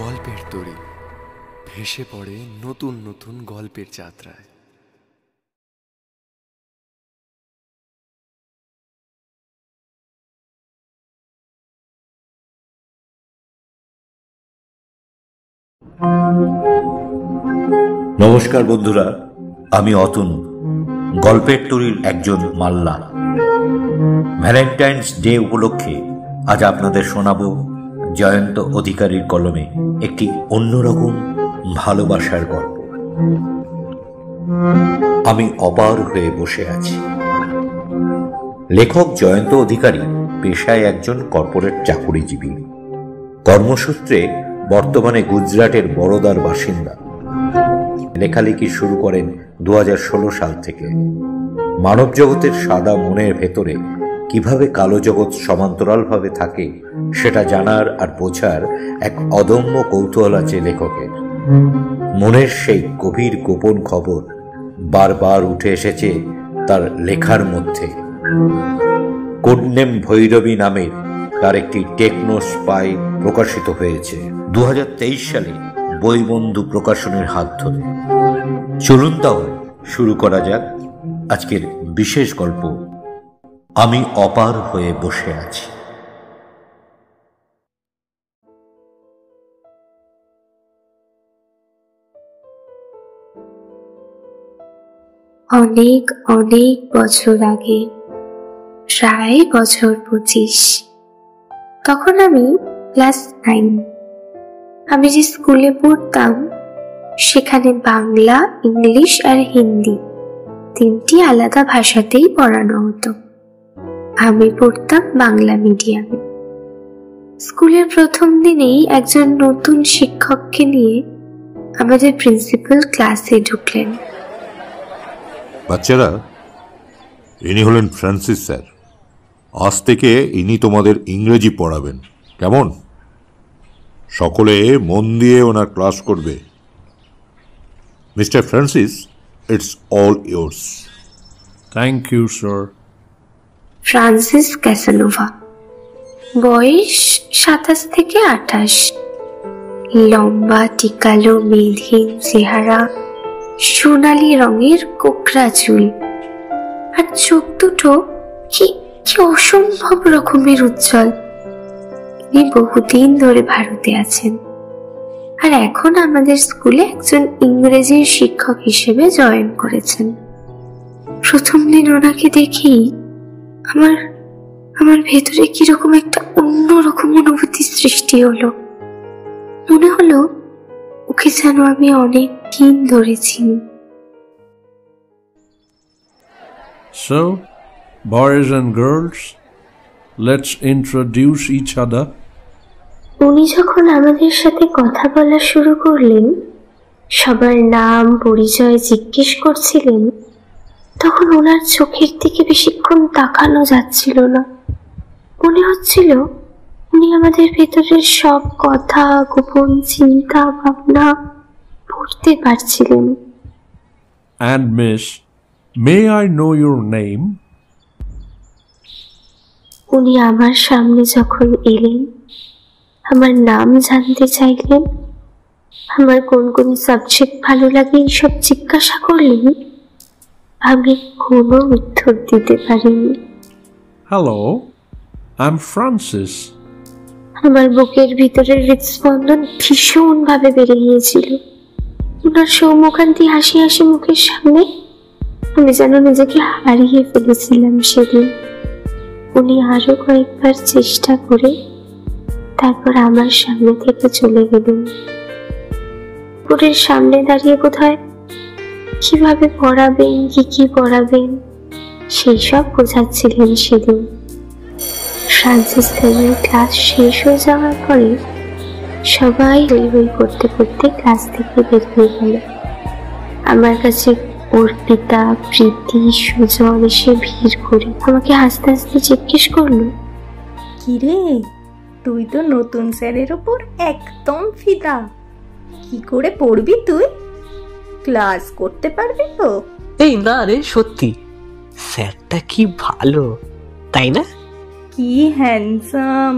গল্পের তরী ভেসে পড়ে নতুন নতুন গল্পের যাত্রায়। নমস্কার বন্ধুরা, আমি অতনু, গল্পের তরীর একজন মাল্লা। ভ্যালেন্টাইন্স ডে উপলক্ষে আজ আপনাদের শোনাব জয়ন্ত অধিকারীর কলমে একটি অন্যরকম ভালোবাসার গল্প। আমি অপার হয়ে বসে আছি। লেখক জয়ন্ত অধিকারী পেশায় একজন কর্পোরেট চাকুরিজীবী। কর্মসূত্রে বর্তমানে গুজরাটের বরোদার বাসিন্দা। লেখালেখি শুরু করেন 2016 সাল থেকে। মানব জগতের সাদা মনের ভেতরে কিভাবে কালো জগৎ সমান্তরালভাবে থাকে সেটা জানার আর বোঝার এক অদম্য কৌতূহল আছে লেখকের। মনের সেই গভীর গোপন খবর বারবার উঠে এসেছে তার লেখার মধ্যে। কোডনেম ভৈরবী নামের তার একটি টেকনো স্পাই প্রকাশিত হয়েছে 2023 সালে বইবন্ধু প্রকাশনের হাত ধরে। চলুন তাহলে শুরু করা যাক আজকের বিশেষ গল্প, আমি অপার হয়ে বসে আছি। অনেক অনেক বছর আগে, প্রায় বছর 25, তখন আমি ক্লাস 9। আমি যে স্কুলে পড়তাম সেখানে বাংলা, ইংলিশ আর হিন্দি তিনটি আলাদা ভাষাতেই পড়ানো হতো। আমি পড়তাম বাংলা মিডিয়ামে। স্কুলের প্রথম দিনেই একজন নতুন শিক্ষককে নিয়ে আমাদের প্রিন্সিপাল ক্লাসে ঢুকলেন। বাচ্চারা, ইনি হলেন ফ্রান্সিস স্যার। আজ থেকে ইনি তোমাদের ইংরেজি পড়াবেন, কেমন? সকলে মন দিয়ে ওনার ক্লাস করবে। Mister Francis, it's all yours. Thank you sir. Francis Casanova, বয়স 27 থেকে 28, লম্বা টিকালো মেদহীন চেহারা, সোনালি রঙের কোকড়া চুল, আর চোখ দুটো কি অসম্ভব রকমের উজ্জ্বল। তিনি বহুদিন ধরে ভারতে আছেন আর এখন আমাদের স্কুলে একজন ইংরেজির শিক্ষক হিসেবে জয়েন করেছেন। প্রথম দিন ওনাকে দেখেই আমার ভেতরে কিরকম একটা অন্যরকম অনুভূতি সৃষ্টি হলো। মনে হলো ওকে যেন আমি অনেক দিন ধরে চিনি। So, boys and girls, let's introduce each other. উনি যখন আমাদের সাথে কথা বলা শুরু করলেন, সবার নাম পরিচয় জিজ্ঞেস করছিলেন, তখন ওনার চোখের দিকে বেশিক্ষণ তাকানো যাচ্ছিল না। মনে হচ্ছিল উনি আমাদের ভেতরের সব কথা, গোপন চিন্তা ভাবনা পড়তে পারছিলেন। And miss, may I know your name? উনি আমার সামনে যখন এলেন, আমার নাম জানতে চাইলেন, আমার কোন কোন সাবজেক্ট ভালো লাগে এইসব জিজ্ঞাসা করলেন। আমি কোনো উত্তর দিতে পারিনি। Hello, I'm Francis. আমার বুকের ভিতরের হৃদস্পন্দন ভীষণ ভাবে বেড়ে গিয়েছিল। ওনার সৌমকান্তি হাসি হাসি মুখের সামনে আমি যেন নিজেকে হারিয়ে ফেলেছিলাম সেদিন। উনি আরো কয়েকবার চেষ্টা করে তারপর আমার সামনে থেকে চলে গেলেন। পুরের সামনে দাঁড়িয়ে কোথায় কিভাবে পড়াবেন, কি পড়াবেন সেই সব বোঝাচ্ছিলেন সেদিন। ফ্রান্সিস স্যারের ক্লাস শেষ হয়ে যাওয়ার পরে সবাই হই হই করতে করতে ক্লাস থেকে বের হয়ে গেল। আমার কাছে অর্পিতা, প্রীতি, সুজন এসে ভিড় করে আমাকে হাসতে হাসতে জিজ্ঞেস করলো, কিরে, তুই তো নতুন স্যারের ওপর একদম ফিদা। কি করে পড়বি তুই? ক্লাস করতে পারবি তো? এই না রে, সত্যি স্যারটা কি ভালো, তাই না? কি হ্যান্ডসাম,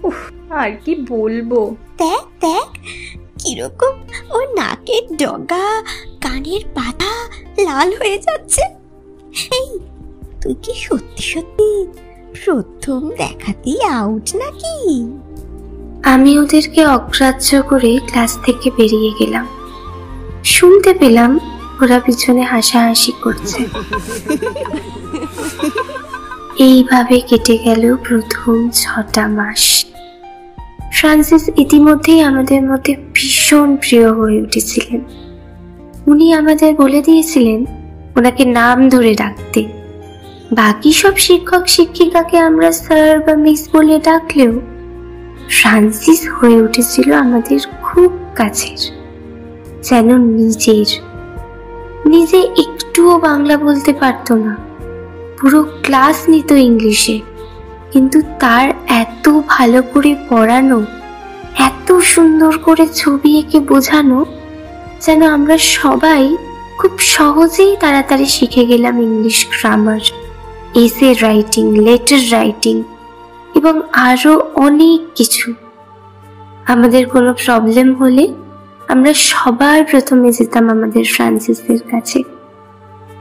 উফ, আর কি বলবো। দেখ দেখ, কিরকম ও নাকের ডগা, কানের পাতা লাল হয়ে যাচ্ছে। এই, তুই কি সত্যি সত্যি প্রথম দেখাতেই আউট নাকি? আমি ওদেরকে অগ্রাহ্য করে ক্লাস থেকে বেরিয়ে গেলাম। শুনতে পেলাম ওরা পিছনে হাসাহাসি করছে। এইভাবে কেটে গেল প্রথম 6টা মাস। ফ্রান্সিস ইতিমধ্যেই আমাদের মধ্যে ভীষণ প্রিয় হয়ে উঠেছিলেন। উনি আমাদের বলে দিয়েছিলেন ওনাকে নাম ধরে ডাকতে। বাকি সব শিক্ষক শিক্ষিকাকে আমরা স্যার বা মিস বলে ডাকলেও ফ্রান্সিস হয়ে উঠেছিল আমাদের খুব কাছের, যেন নিজের। নিজে একটুও বাংলা বলতে পারতো না, পুরো ক্লাস নিত ইংলিশে, কিন্তু তার এত ভালো করে পড়ানো, এত সুন্দর করে ছবি এঁকে বোঝানো, যেন আমরা সবাই খুব সহজেই তাড়াতাড়ি শিখে গেলাম English grammar, essay writing, letter writing এবং আরো অনেক কিছু। আমাদের কোনো প্রবলেম হলে আমরা সবার প্রথমে যেতাম আমাদের ফ্রান্সিসের কাছে।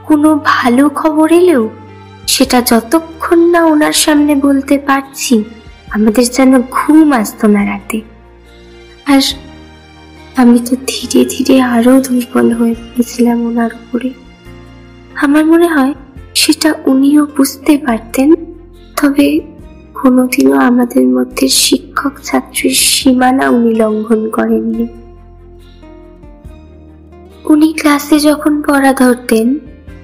কোনো ভালো খবর এলেও সেটা যতক্ষণ না ওনার সামনে বলতে পারছি, আমাদের যেন ঘুম আসতো না রাতে। আর আমি তো ধীরে ধীরে আরো দুর্বল হয়ে পড়েছিলাম ওনার উপরে। আমার মনে হয় সেটা উনিও বুঝতে পারতেন, তবে কোনোদিনও আমাদের মধ্যে শিক্ষক ছাত্রীর সীমানা উনি লঙ্ঘন করেননি। উনি ক্লাসে যখন পড়া ধরতেন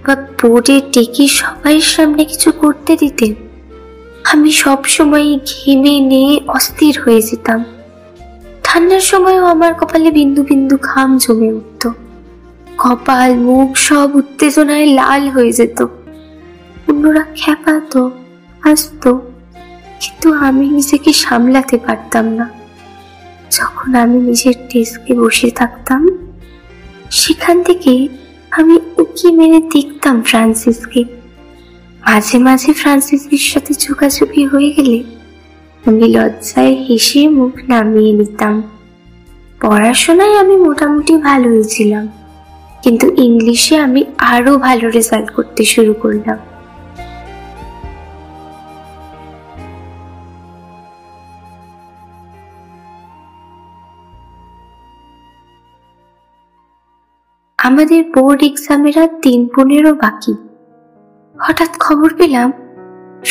বা বোর্ডে ডেকে সবাই সামনে কিছু করতে দিতেন, আমি সব সময় ঘেমে নিয়ে অস্থির হয়ে যেতাম। ঠান্ডার সময়ও আমার কপালে বিন্দু বিন্দু ঘাম জমে উঠত, কপাল মুখ সব উত্তেজনায় লাল হয়ে যেত। অন্যরা খেপাতো, হাসতো, কিন্তু আমি নিজেকে সামলাতে পারতাম না। যখন আমি নিজের ডেস্কে বসে থাকতাম, সেখান থেকে আমি উকি মেরে দেখতাম ফ্রান্সিসকে। মাঝে মাঝে ফ্রান্সিসের সাথে চোখাচোখি হয়ে গেলে আমি লজ্জায় হেসে মুখ নামিয়ে নিতাম। পড়াশোনায় আমি মোটামুটি ভালোই ছিলাম, কিন্তু ইংলিশে আমি আরো ভালো রেজাল্ট করতে শুরু করলাম। আমাদের বোর্ড এক্সামের আর 3-15 বাকি। হঠাৎ খবর পেলাম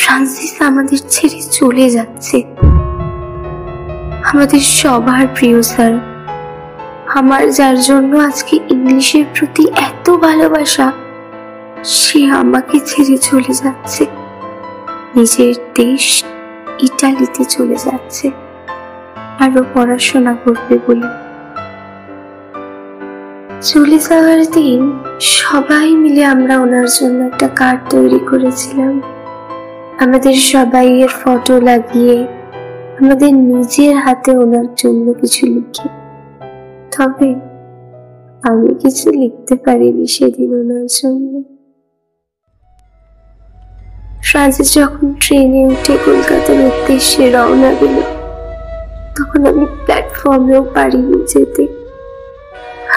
ফ্রান্সিস আমাদের ছেড়ে চলে যাচ্ছে। আমাদের সবার প্রিয় স্যার, আমার যার জন্য আজকে ইংলিশের প্রতি এত ভালোবাসা, সে আমাকে ছেড়ে চলে যাচ্ছে। নিজের দেশ ইটালিতে চলে যাচ্ছে আরো পড়াশোনা করবে বলে। চলে যাওয়ার দিন সবাই মিলে আমরা ওনার জন্য একটা কার্ড তৈরি করেছিলাম। আমাদের সবাইয়ের ফটো লাগিয়ে, আমাদের নিজের হাতে ওনার জন্য কিছু লিখে। তবে আমি কিছু লিখতে পারিনি সেদিন ওনার জন্য। ফ্রান্সিস যখন ট্রেনে উঠে কলকাতার উদ্দেশ্যে রওনা দিল, তখন আমি প্ল্যাটফর্মেও পারিনি যেতে।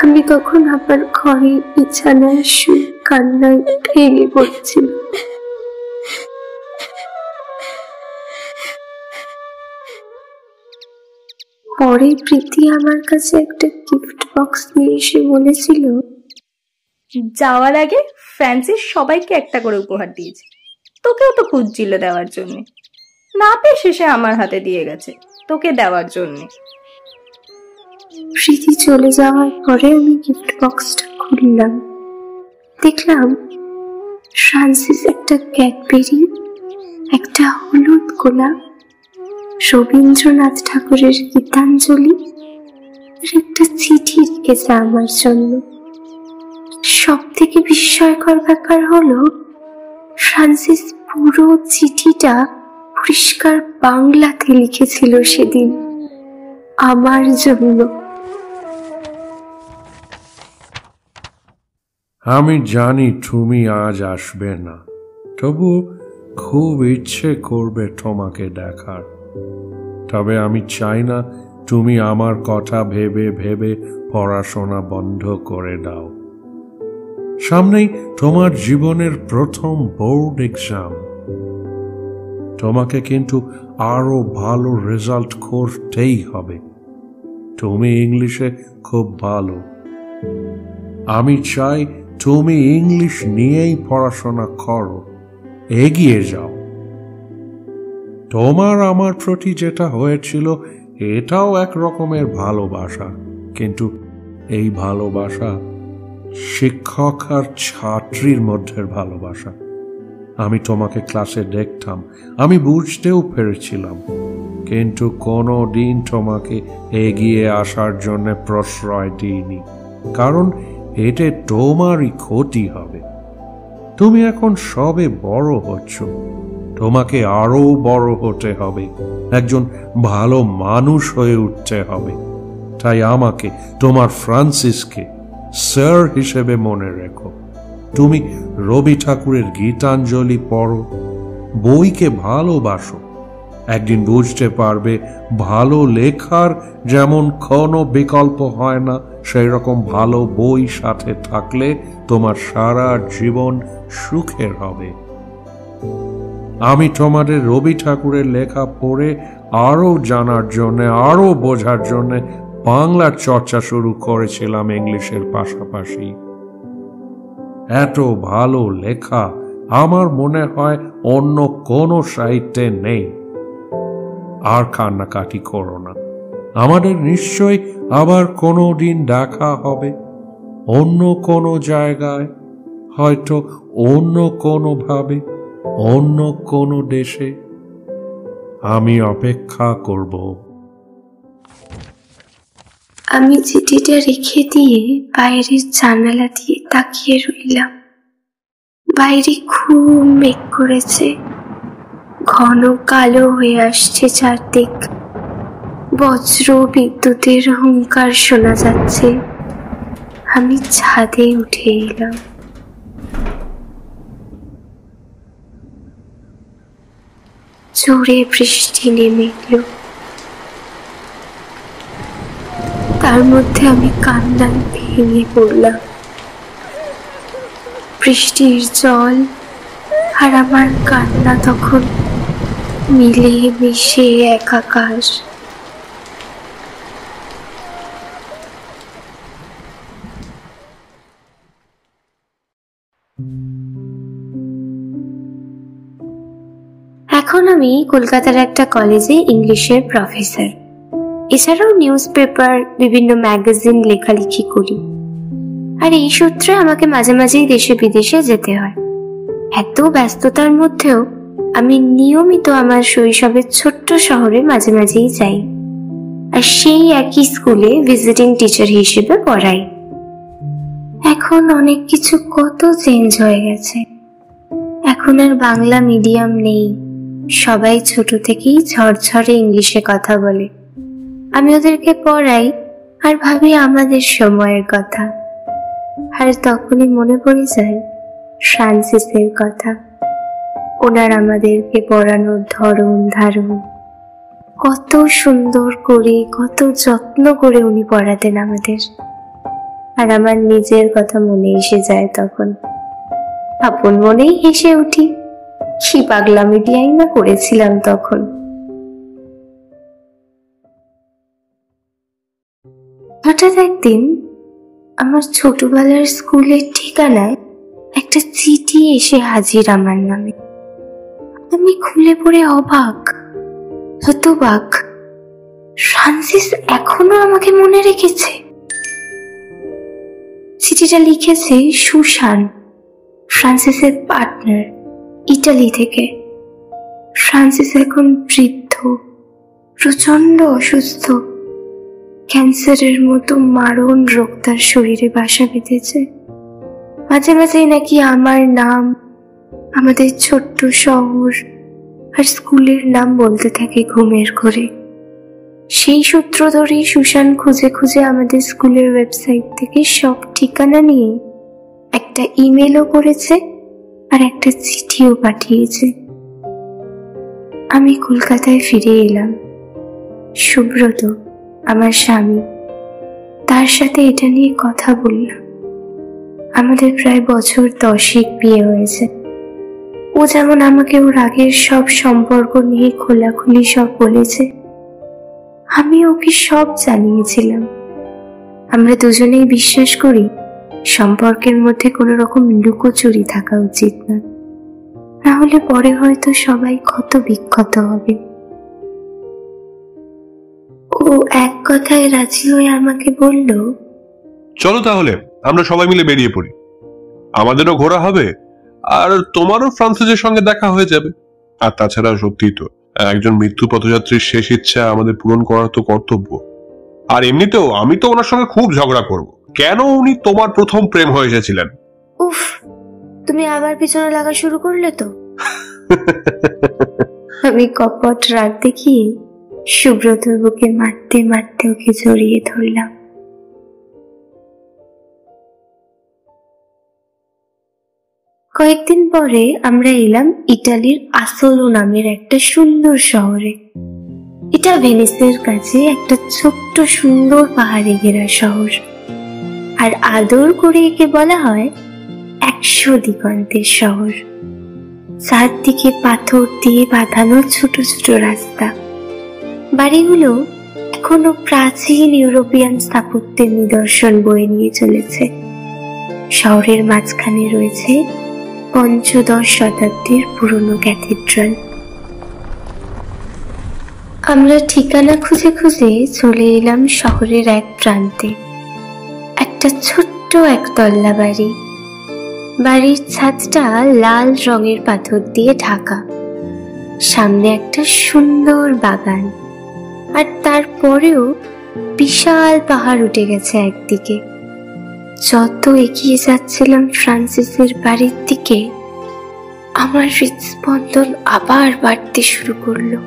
আমি তখন আমার ঘরে বিছানায় শুয়ে কান্নায় ভেঙে পড়ছিল। পরে প্রীতি আমার কাছে একটা গিফট বক্স নিয়ে এসে বলেছিল, যাওয়ার আগে ফ্রান্সিস সবাইকে একটা করে উপহার দিয়েছে, তোকেও তো খুঁজছিল দেওয়ার জন্য, না পেয়ে শেষে আমার হাতে দিয়ে গেছে তোকে দেওয়ার জন্য। প্রীতি চলে যাওয়ার পরে আমি গিফট বক্সটা খুললাম, দেখলাম ফ্রান্সিস একটা ক্যাডবেরি, একটা হলুদ গোলাপ, রবীন্দ্রনাথ ঠাকুরের গীতাঞ্জলি আর একটা চিঠি লিখেছে আমার জন্য। সব থেকে বিস্ময়কর ব্যাপার হলো, ফ্রান্সিস পুরো চিঠিটা পরিষ্কার বাংলাতে লিখেছিল সেদিন আমার জন্য। আমি জানি তুমি আজ আসবে না, তবু খুব ইচ্ছে করবে তোমাকে দেখার। তবে আমি চাই না তুমি আমার কথা ভেবে ভেবে পড়াশোনা বন্ধ করে দাও। সামনেই তোমার জীবনের প্রথম বোর্ড এক্সাম। তোমাকে কিন্তু আরো ভালো রেজাল্ট করতেই হবে। তুমি ইংলিশে খুব ভালো। আমি চাই তুমি ইংলিশ নিয়েই পড়াশোনা করো, এগিয়ে যাও। তোমার আমার প্রতি যেটা হয়েছিল এটাও এক রকমের ভালোবাসা, কিন্তু এই ভালোবাসা শিক্ষক আর ছাত্রীর মধ্যে ভালোবাসা। আমি তোমাকে ক্লাসে দেখতাম, আমি বুঝতেও পেরেছিলাম, কিন্তু কোনো দিন তোমাকে এগিয়ে আসার জন্য প্রশ্রয় দিইনি, কারণ এতে তোমারই ক্ষতি হবে। তুমি এখন সবে বড় হচ্ছ, তোমাকে আরো বড় হতে হবে, একজন ভালো মানুষ হয়ে উঠতে হবে। তাই আমাকে, তোমার ফ্রান্সিসকে স্যার হিসেবে মনে রেখো। তুমি রবি ঠাকুরের গীতাঞ্জলি পড়ো, বইকে ভালোবাসো। একদিন বুঝতে পারবে ভালো লেখার যেমন কোনো বিকল্প হয় না, সেই রকম ভালো বই সাথে থাকলে তোমার সারা জীবন সুখের হবে। আমি তোমাদের রবি ঠাকুরের লেখা পড়ে আরো জানার জন্য, আরো বোঝার জন্য বাংলার চর্চা শুরু করেছিলাম ইংলিশের পাশাপাশি। এত ভালো লেখা আমার মনে হয় অন্য কোনো সাহিত্যে নেই। আর কান্নাকাটি করো না, আমাদের নিশ্চয় আবার কোনো দিন দেখা হবে, অন্য কোনো জায়গায়, হয়তো অন্য কোনো ভাবে, অন্য কোনো দেশে। আমি অপেক্ষা করব। আমি চিঠিটা রেখে দিয়ে বাইরের জানালা দিয়ে তাকিয়ে রইলাম। বাইরে খুব মেঘ করেছে, ঘন কালো হয়ে আসছে চারদিক। বজ্র বিদ্যুতের হুঙ্কার শোনা যাচ্ছে। আমি ছাদে উঠে এলাম। জোরে বৃষ্টি নেমে এলো। তার মধ্যে আমি কান্নায় ভেঙে পড়লাম। বৃষ্টির জল আর আমার কান্না তখন মিলে মিশে একাকার। এখন আমি কলকাতার একটা কলেজে ইংলিশের প্রফেসর। এছাড়াও নিউজ পেপার, বিভিন্ন ম্যাগাজিন লেখালেখি করি। আর এই সূত্রে আমাকে মাঝে মাঝেই দেশে বিদেশে যেতে হয়। এত ব্যস্ততার মধ্যেও আমি নিয়মিত আমার শৈশবের ছোট্ট শহরে মাঝে মাঝেই যাই, আর সেই একই স্কুলে ভিজিটিং টিচার হিসেবে পড়াই। এখন অনেক কিছু কত চেঞ্জ হয়ে গেছে। এখন আর বাংলা মিডিয়াম নেই, সবাই ছোট থেকেই ঝরঝরে ইংলিশে কথা বলে। আমি ওদেরকে পড়াই আর ভাবি আমাদের সময়ের কথা। আর তখনই মনে পড়ে যায় ফ্রান্সিসের কথা। ওনার আমাদেরকে পড়ানোর ধরন ধারণ, কত সুন্দর করে, কত যত্ন করে উনি পড়াতেন আমাদের। আর আমার নিজের কথা মনে এসে যায় তখন। আপন মনেই হেসে উঠি, কি পাগলামি দিয়াই না করেছিলাম তখন। হঠাৎ একদিন আমার ছোটবেলার স্কুলের ঠিকানায় একটা চিঠি এসে হাজির আমার নামে। আমি খুলে পড়ে অবাক, হতবাক। ফ্রান্সিস এখনো আমাকে মনে রেখেছে। চিঠিটা লিখেছে সুশান, ফ্রান্সিসের পার্টনার, ইটালি থেকে। ফ্রান্সিস এখন বৃদ্ধ, প্রচন্ড অসুস্থ। ক্যান্সারের মতো মারণ রোগ তার শরীরে বাসা বেঁধেছে। মাঝে মাঝেই নাকি আমার নাম, আমাদের ছোট্ট শহর আর স্কুলের নাম বলতে থাকে ঘুমের ঘোরে। সেই সূত্র ধরেই সুশান খুঁজে খুঁজে আমাদের স্কুলের ওয়েবসাইট থেকে সব ঠিকানা নিয়ে একটা ইমেলও করেছে আর একটা চিঠিও পাঠিয়েছে। আমি কলকাতায় ফিরে এলাম। সুব্রত, আমার স্বামী, তার সাথে এটা নিয়ে কথা বললাম। আমাদের প্রায় বছর 10 বিয়ে হয়েছে। ও যেমন আমাকে ওর আগের সব সম্পর্ক নিয়ে খোলাখুলি সব বলেছে, আমি ওকে সব জানিয়েছিলাম। আমরা দুজনেই বিশ্বাস করি সম্পর্কের মধ্যে কোনো রকম লুকোচুরি থাকা উচিত না, না হলে পরে হয়তো সবাই ক্ষত বিক্ষত হবে। ও এক কথায় রাজি হয়ে আমাকে বলল, চলো তাহলে আমরা সবাই মিলে বেরিয়ে পড়ি, আমাদেরও ঘোরা হবে আর তোমারও ফ্রান্সিসের সঙ্গে দেখা হয়ে যাবে। আর তাছাড়া সত্যি তো একজন মৃত্যু পথযাত্রীর শেষ ইচ্ছা আমাদের পূরণ করা তো কর্তব্য। আর এমনিতেও আমি তো ওনার সঙ্গে খুব ঝগড়া করব, কেন উনি তোমার প্রথম প্রেম হয়ে এসেছিলেন। উফ, তুমি আবার পিছনে লাগা শুরু করলে তো। আমি কপট রাগ দেখিয়ে সুব্রতর বুকে মারতে মারতে ওকে জড়িয়ে ধরলাম। কয়েকদিন পরে আমরা এলাম ইটালির আসলো নামের একটা সুন্দর শহরে। এটা ভেনিসের কাছে একটা ছোট্ট সুন্দর পাহাড়ে ঘেরা শহর, আর আদর করে একে বলা হয় 100 দিগন্তের শহর। চারদিকে পাথর দিয়ে বাঁধানো ছোট ছোট রাস্তা। বাড়িগুলো এখনো প্রাচীন ইউরোপিয়ান স্থাপত্যের নিদর্শন বয়ে নিয়ে চলেছে। শহরের মাঝখানে রয়েছে 15 শতাব্দীর পুরনো ক্যাথিড্রাল। আমরা ঠিকানা খুঁজে খুঁজে চলে এলাম শহরের এক প্রান্তে। একটা ছোট্ট একতলা বাড়ি। বাড়ির ছাদটা লাল রঙের পাথর দিয়ে ঢাকা। সামনে একটা সুন্দর বাগান, আর তারপরেও বিশাল পাহাড় উঠে গেছে একদিকে। যত এগিয়ে যাচ্ছিলাম ফ্রান্সিসের বাড়ির দিকে, আমার হৃদস্পন্দন আবার বাড়তে শুরু করলো।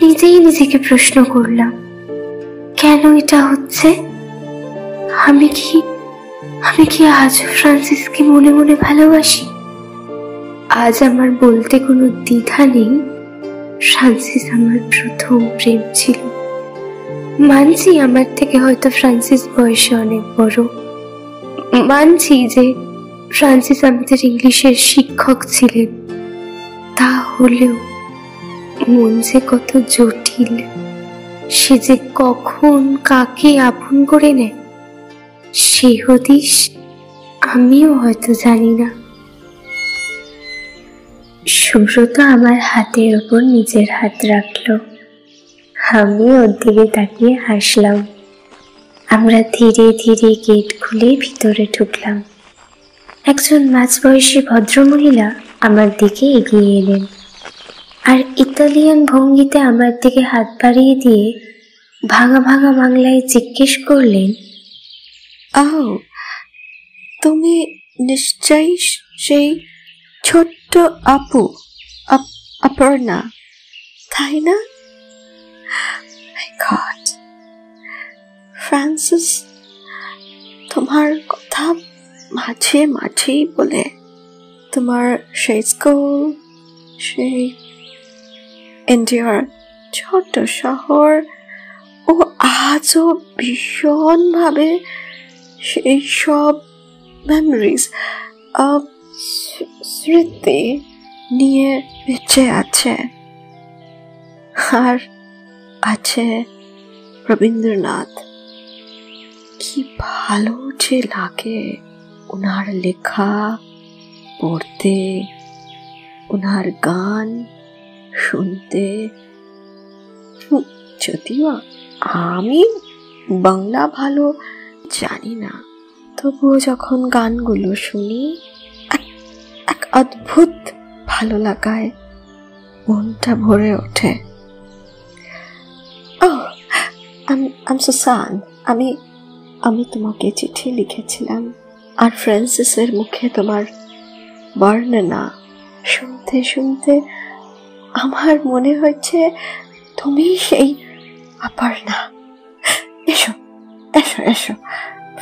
নিজেই নিজেকে প্রশ্ন করলাম, কেন এটা হচ্ছে? আমি কি আজও ফ্রান্সিসকে মনে মনে ভালোবাসি? আজ আমার বলতে কোনো দ্বিধা নেই, ফ্রান্সিস আমার প্রথম প্রেম ছিল। মানছি আমার থেকে হয়তো ফ্রান্সিস বয়সে অনেক বড়, মানছি যে ফ্রান্সিস আমাদের ইংলিশের শিক্ষক ছিলেন, তাহলেও মন যে কত জটিল, সে যে কখন কাকে আপন করে নেয় সে হদিশ আমিও হয়তো জানি না। সুব্রত আমার হাতের ওপর নিজের হাত রাখলো। আমি ওর দিকে তাকিয়ে হাসলাম। আমরা ধীরে ধীরে গেট খুলে ভিতরে ঢুকলাম। একজন মাঝবয়সী ভদ্রমহিলা আমার দিকে এগিয়ে এলেন, আর ইতালিয়ান ভঙ্গিতে আমার দিকে হাত বাড়িয়ে দিয়ে ভাঙা ভাঙা বাংলায় জিজ্ঞেস করলেন, তুমি নিশ্চয়ই সেই ছোট্ট আপু অপর্ণা, তাই না? মাই গড, ফ্রান্সিস তোমার কথা মাঝে মাঝেই বলে। তোমার সেই স্কুল, সেই ইন্ডিয়ার ছোট্ট শহর, ও আজও ভীষণভাবে সেই সব মেমোরিজ, স্মৃতি নিয়ে বেঁচে আছে। আর আছে রবীন্দ্রনাথ। কি ভালো যে লাগে ওনার লেখা পড়তে, ওনার গান শুনতে। যদিও আমি বাংলা ভালো জানি না, তবুও যখন গানগুলো শুনি এক অদ্ভুত ভালো লাগায় মনটা ভরে ওঠে। সুসান, আমি তোমাকে চিঠি লিখেছিলাম, আর ফ্রান্সিসের মুখে তোমার বর্ণনা শুনতে শুনতে আমার মনে হচ্ছে তুমি সেই অপর্ণা। এসো এসো এসো,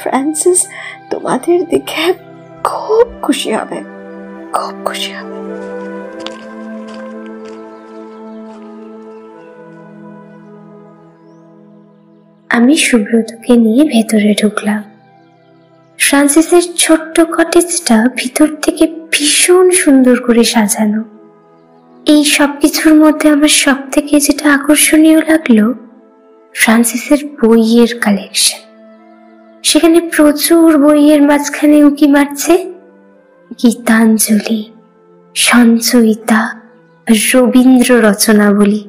ফ্রান্সিস তোমাদের দেখে খুব খুশি হবে, খুব খুশি হবে। আমি সুব্রতকে নিয়ে ভেতরে ঢুকলাম। ফ্রান্সিসের ছোট্ট কটেজটা ভিতর থেকে ভীষণ সুন্দর করে সাজানো। এই সবকিছুর মধ্যে আমার সব থেকে যেটা আকর্ষণীয় লাগলো ফ্রান্সিসের বইয়ের কালেকশন। সেখানে প্রচুর বইয়ের মাঝখানে উঁকি মারছে গীতাঞ্জলি, সঞ্চয়িতা, রবীন্দ্র রচনাবলী।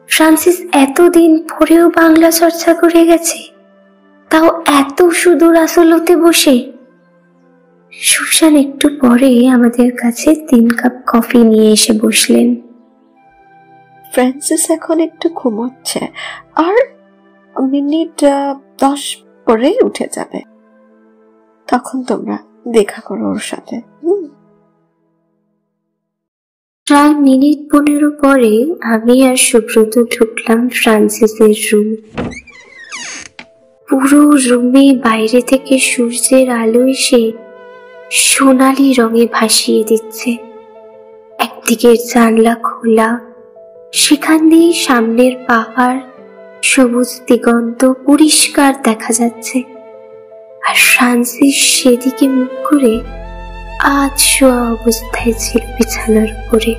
ফ্রান্সিস এতদিন পরেও বাংলা চর্চা করে গেছে, তাও এত সুদূর আসলতে বসে। সুশান একটু পরে আমাদের কাছে 3 কাপ কফি নিয়ে এসে বসলেন। ফ্রান্সিস এখন একটু ঘুমোচ্ছে, আর মিনিট 10 পরে উঠে যাবে। তখন তোমরা দেখা করো ওর সাথে। প্রায় মিনিট 15 পরে আমি আর সুব্রত ঢুকলাম ফ্রান্সিসের রুম। পুরো রুমে বাইরে থেকে সূর্যের আলো এসে সোনালি রঙে ভাসিয়ে দিচ্ছে। একদিকের জানলা খোলা, সেখান দিয়ে সামনের পাহাড়, সবুজ দিগন্ত পরিষ্কার দেখা যাচ্ছে। আর ফ্রান্সিস সেদিকে মুখ করে আজ শোয়া অবস্থায় ছিল বিছানার উপরে।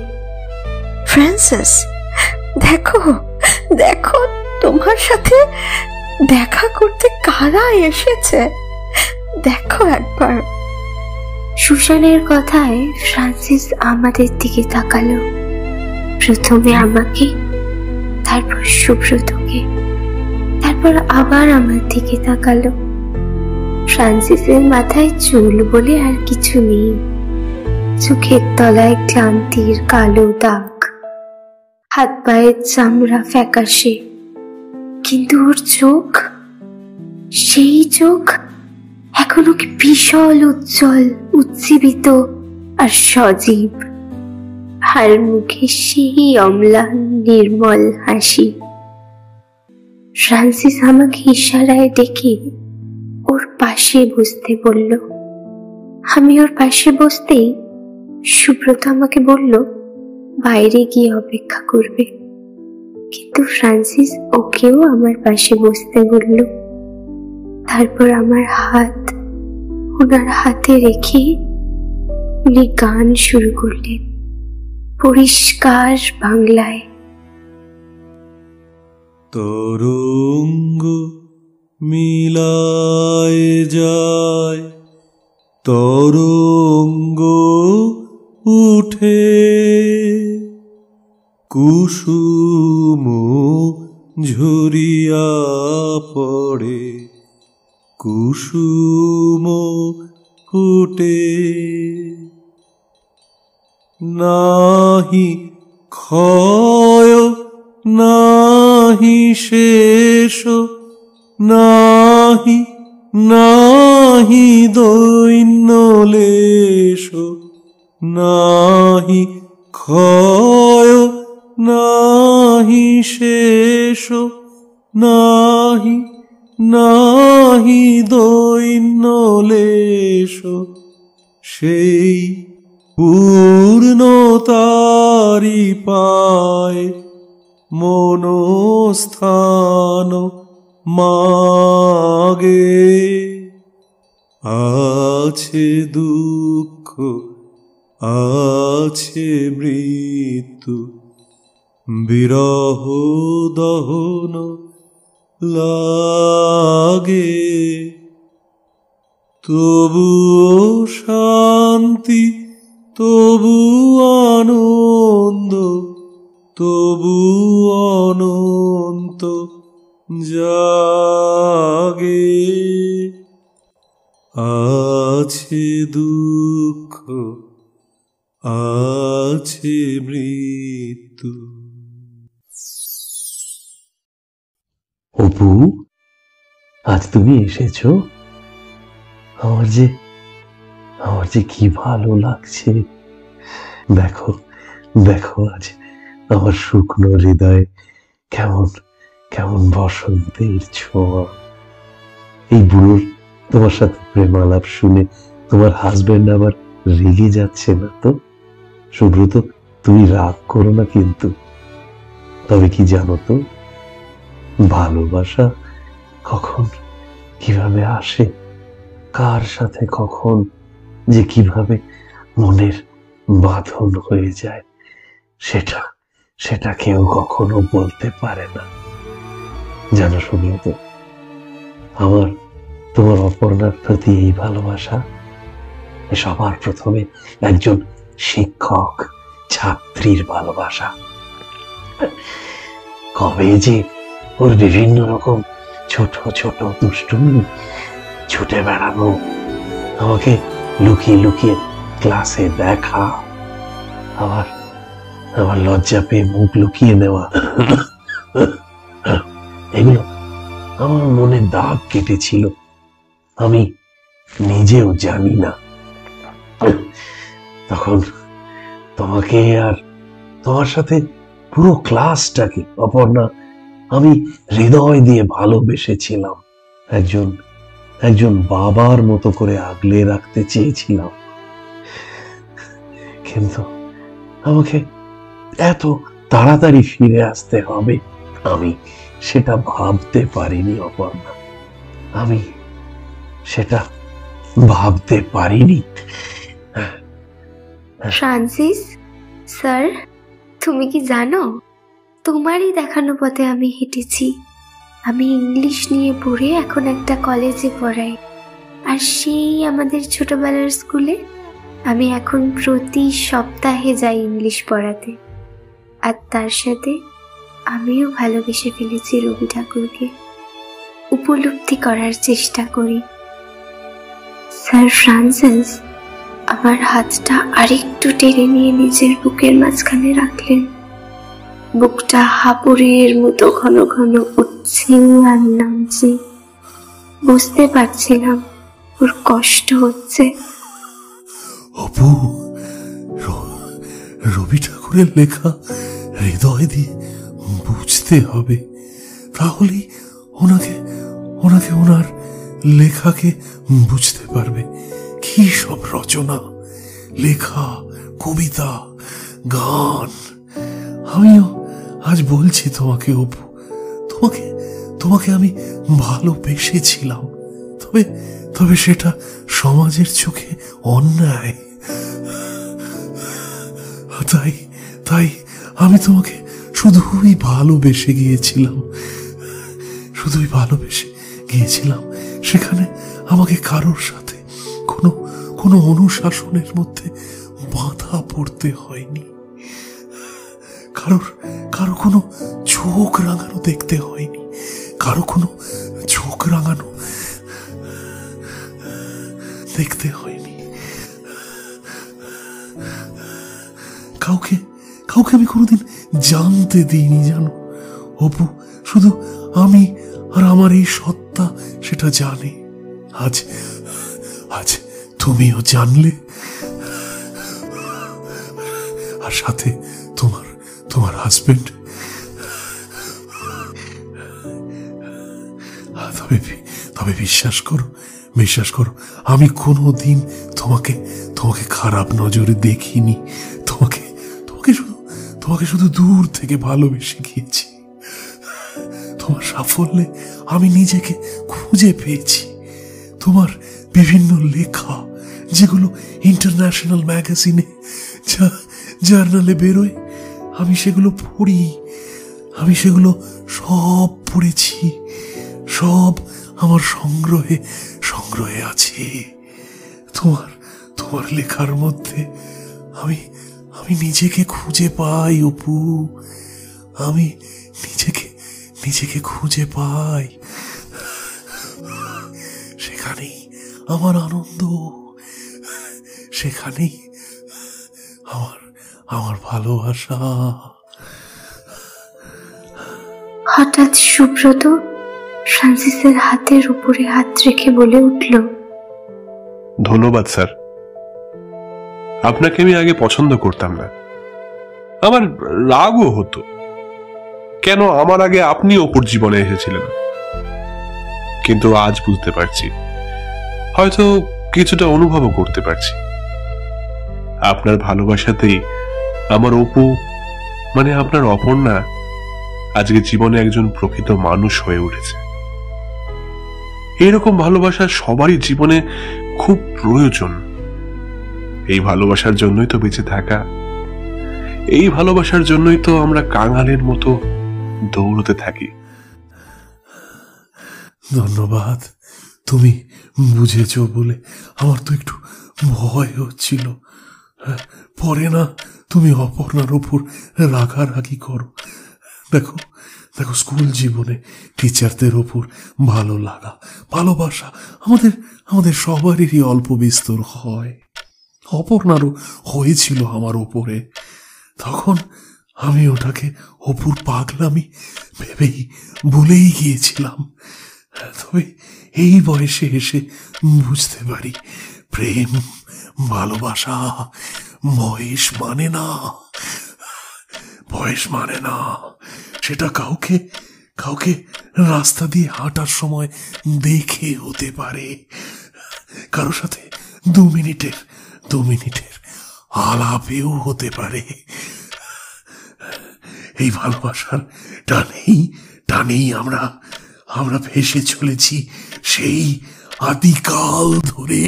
ফ্রান্সিস, দেখো দেখো তোমার সাথে দেখা করতে কারা এসেছে, দেখো একবার। সুশানের কথায় ফ্রান্সিস আমাদের দিকে তাকালো। প্রথমে আমাকে, তারপর সুব্রতকে, তারপর আবার আমার দিকে তাকালো। ফ্রান্সিসের মাথায় চুল বলে আর কিছু নেই, চোখের তলায় ক্লান্তির কালো দাগ, হাত পায়ের চামড়া ফ্যাকাশে, কিন্তু ওর চোখ, সেই চোখ এখনো কি বিশাল, উজ্জ্বল, উজ্জীবিত আর সজীব। আর মুখে সেই অম্লান নির্মল হাসি। ফ্রান্সিস আমাকে ইশারায় ডেকে ওর পাশে বসতে বলল। আমি ওর পাশে বসতেই সুব্রত আমাকে বলল বাইরে গিয়ে অপেক্ষা করবে, কিন্তু ফ্রান্সিস ওকেও আমার পাশে বসতে বলল। তারপর আমার হাত ওনার হাতে রেখে উনি গান শুরু করলেন পরিষ্কার বাংলায়। তরঙ্গ মিলায় যায়, তরঙ্গ উঠে, কুসুম ঝরিয়া পড়ে, কুসুম ফুটে, নাহি ক্ষয় নাহি শেষ, নাহি নাহি দৈন্য লেশ, নাহি ক্ষয় নাহি শেষ, নাহি নাহি দৈন্য লেশ, সেই পূর্ণতারি পায় মনস্থান মাগে। আছে দুঃখ, আছে মৃত্যু, বিরহ দহন লাগে, তবুও শান্তি, তবু আনন্দ, তবু অনন্ত জাগে। আছে দুঃখ, আছে মৃত্যু। অপু, আজ তুমি এসেছো? আমার যে কি ভালো লাগছে। দেখো দেখো, আজ আমার শুকনো হৃদয়ে কেমন কেমন বসন্তের ছোঁয়া। এই বুড়োর তোমার সাথে প্রেম আলাপ শুনে তোমার হাজবেন্ড আবার রেগে যাচ্ছে না তো? সুব্রত, তুমি রাগ করো না কিন্তু। তবে কি জানো তো, ভালোবাসা কখন কিভাবে আসে, কার সাথে কখন যে কিভাবে মনের বাঁধন হয়ে যায়, সেটা সেটা কেউ কখনো বলতে পারে না। জানো সুব্রত, আমার তোমার অপর্ণার প্রতি এই ভালোবাসা সবার প্রথমে একজন শিক্ষক ছাত্রীর ভালোবাসা। কবে যে ওর বিভিন্ন রকম ছোট ছোট দুষ্টুমি, ছুটে বেড়ানো, আমাকে লুকিয়ে লুকিয়ে ক্লাসে দেখা, আবার আমার লজ্জা পেয়ে মুখ লুকিয়ে নেওয়া, এগুলো আমার মনে দাগ কেটেছিল, আমি নিজেও জানি না। তখন তোমাকে আর তোমার সাথে পুরো ক্লাসটাকে অপর্ণা আমি হৃদয় দিয়ে ভালোবেসেছিলাম। একজন একজন বাবার মতো করে আগলে রাখতে চেয়েছিলাম, কিন্তু আমাকে এত তাড়াতাড়ি ফিরে আসতে হবে আমি সেটা ভাবতে পারিনি অপর্ণা, আমি সেটা ভাবতে পারিনি। ফ্রান্সিস স্যার, তুমি কি জানো, তোমারই দেখানো পথে আমি হেঁটেছি। আমি ইংলিশ নিয়ে পড়ে এখন একটা কলেজে পড়াই, আর সেই আমাদের ছোটবেলার স্কুলে আমি এখন প্রতি সপ্তাহে যাই ইংলিশ পড়াতে। আর তার সাথে আমিও ভালোবেসে ফেলেছি রবি ঠাকুরকে, উপলব্ধি করার চেষ্টা করি। স্যার ফ্রান্সিস আমার হাতটা আরেকটু টেনে নিয়ে নিজের বুকের মাঝখানে রাখলেন। বুকটা হাঁপুড়ের মতো ঘন ঘন উঠছে আর নামছে। বুঝতে পারছিলাম ওর কষ্ট হচ্ছে। অপু, রবি ঠাকুরের লেখা হৃদয় দিয়ে বুঝতে হবে, তাহলেই ওনাকে ওনাকে ওনার লেখাকে বুঝতে পারবে। কি সব রচনা, লেখা, কবিতা, গান। আমিও আজ বলছি তোমাকে অপু, তোমাকে তোমাকে আমি ভালোবেসেছিলাম, তবে তবে সেটা সমাজের চোখে অন্যায়। তাই তাই আমি তোমাকে শুধুই ভালোবেসে গিয়েছিলাম, শুধুই ভালোবেসে গিয়েছিলাম। সেখানে আমাকে কারোর সাথে কোনো কোনো অনুশাসনের মধ্যে বাধা পড়তে হয়নি, কারো কোনো চোখ রাঙানো দেখতে হয়নি, কারো কোনো চোখ রাঙানো দেখতে হয়নি। কাউকে কাউকে আমি কোনোদিন জানতে দিইনি, জানো অপু, শুধু আমি আর আমার এই সত্তা সেটা জানে। আজ আজ তুমিও জানলে, আর সাথে তোমার তোমার হাজবেন্ড। তবে বিশ্বাস করো আমি কোনোদিন তোমাকে তোমাকে খারাপ নজরে দেখিনি। তোমাকে শুধু দূর থেকে ভালোবেসে গিয়েছি। তোমার সাফল্যে আমি নিজেকে খুঁজে পেয়েছি। তোমার বিভিন্ন লেখা, যেগুলো ইন্টারন্যাশনাল ম্যাগাজিনে, জার্নালে বেরোয়, আমি সেগুলো পড়ি, আমি সেগুলো সব পড়েছি, সব আমার সংগ্রহে আছে। তোমার লেখার মধ্যে আমি নিজেকে খুঁজে পাই অপু, আমি নিজেকে খুঁজে পাই। সেখানেই আমার আনন্দ, সেখানেই আমার ভালোবাসা। হঠাৎ সুব্রত ফ্রান্সিসের হাতের উপরে হাত রেখে বলে উঠল, ধন্যবাদ স্যার। আপনাকে আমি আগে পছন্দ করতাম না, আমার রাগও হতো কেন আমার আগে আপনি অপুর জীবনে এসেছিলেন। কিন্তু আজ বুঝতে পারছি, হয়তো কিছুটা অনুভবও করতে পারছি, আপনার ভালোবাসাতেই আমার অপু, মানে আপনার অপর্ণা, আজকে জীবনে একজন প্রকৃত মানুষ হয়ে উঠেছে। এরকম ভালোবাসা সবারই জীবনে খুব প্রয়োজন। এই ভালোবাসার জন্যই তো বেঁচে থাকা, এই ভালোবাসার জন্যই তো আমরা কাঙালের মতো দৌড়তে থাকি। ধন্যবাদ, তুমি বুঝেছো বলে আমার তো একটু ভয় হচ্ছিল। পরে না তুমি অপর্ণার উপর রাগারাগি করো। দেখো দেখো, স্কুল জীবনে টিচারদের ওপর ভালো লাগা, ভালোবাসা আমাদের সবারই অল্প বিস্তর হয়। অপর্ণারও হয়েছিল আমার ওপরে। তখন আমি ওটাকে অপুর পাগলামি ভেবেই ভুলেই গিয়েছিলাম। তবে এই বয়সে এসে বুঝতে পারি, প্রেম ভালোবাসা বয়স মানে না, বয়স মানে না। সেটা কাউকে রাস্তা দিয়ে হাঁটার সময় দেখে হতে পারে, কারো সাথে 2 মিনিটের আলাপেও হতে পারে। এই ভালোবাসার টানেই আমরা ভেসে চলেছি সেই আদিকাল ধরে।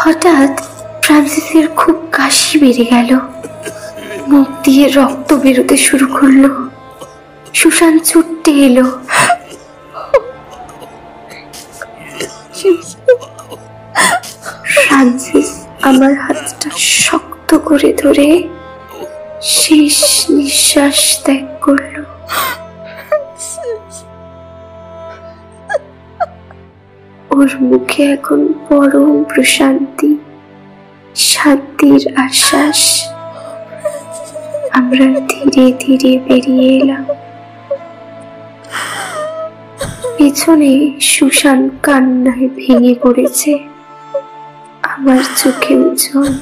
হঠাৎ ফ্রান্সিসের খুব কাশি বেড়ে গেল, মুখ দিয়ে রক্ত বেরোতে শুরু করলো। সুশান্ত ছুটতে এলো। ফ্রান্সিস আমার হাতটা শক্ত করে ধরে শেষ নিঃশ্বাস ত্যাগ করলো। ওর মুখে এখন পরম প্রশান্তি, শান্তির আশ্বাস। আমরা ধীরে ধীরে বেরিয়ে এলাম। পেছনে সুশান্ত কান্নায় ভেঙে পড়েছে। আমার চোখে জল,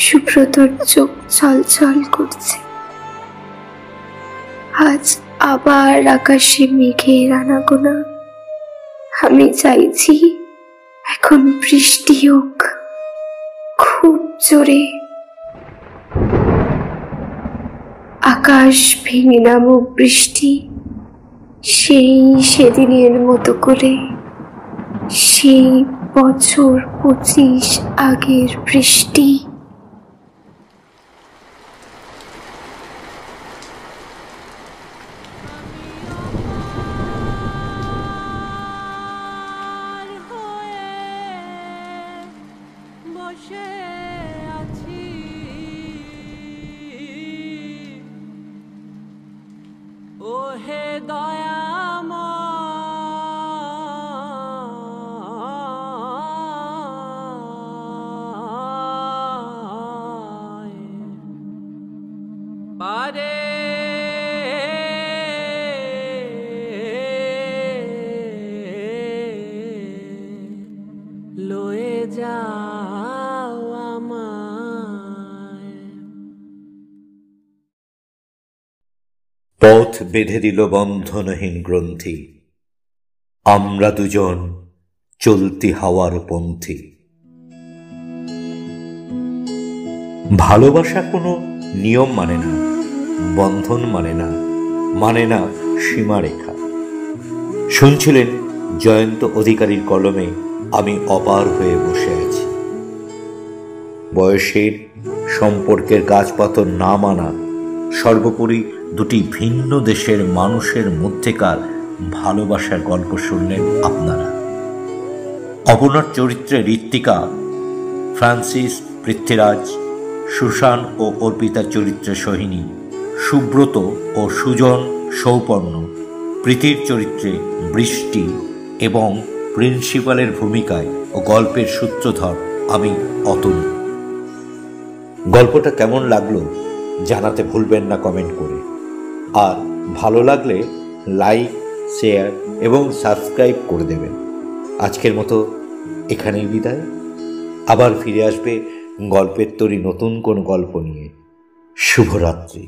সুব্রতর চোখ ছলছল করছে। আজ আবার আকাশে মেঘের আনাগোনা। আমি চাইছি এখন বৃষ্টি হোক, খুব জোরে। আকাশ ভেঙে নামুক বৃষ্টি, সেই সেদিনের মতো করে, সেই বছর 25 আগের বৃষ্টি। ওহে দয়াময় পারে লয়ে যাও আমায়। পথ বেঁধে দিল বন্ধনহীন গ্রন্থি, আমরা দুজন চলতি হাওয়ার পন্থী। ভালোবাসা কোনো নিয়ম মানে না, বন্ধন মানে না সীমারেখা। শুনছিলেন জয়ন্ত অধিকারীর কলমে আমি অপার হয়ে বসে আছি। বয়সের, সম্পর্কের গাছপাথর না মানা, সর্বোপরি দুটি ভিন্ন দেশের মানুষের মধ্যেকার ভালোবাসার গল্প শুনলেন আপনারা। অপর্ণার চরিত্রে ঋত্বিকা, ফ্রান্সিস, পৃথ্বীরাজ, সুশান ও অর্পিতার চরিত্রে সোহিনী, সুব্রত ও সুজন, সৌপর্ণ, প্রীতির চরিত্রে বৃষ্টি এবং প্রিন্সিপালের ভূমিকায় ও গল্পের সূত্রধর আমি অতুল। গল্পটা কেমন লাগলো জানাতে ভুলবেন না কমেন্ট করে। আর ভালো লাগলে লাইক, শেয়ার এবং সাবস্ক্রাইব করে দেবেন। আজকের মতো এখানেই বিদায়। আবার ফিরে আসবে গল্পের তরী নতুন কোন গল্প নিয়ে। শুভরাত্রি।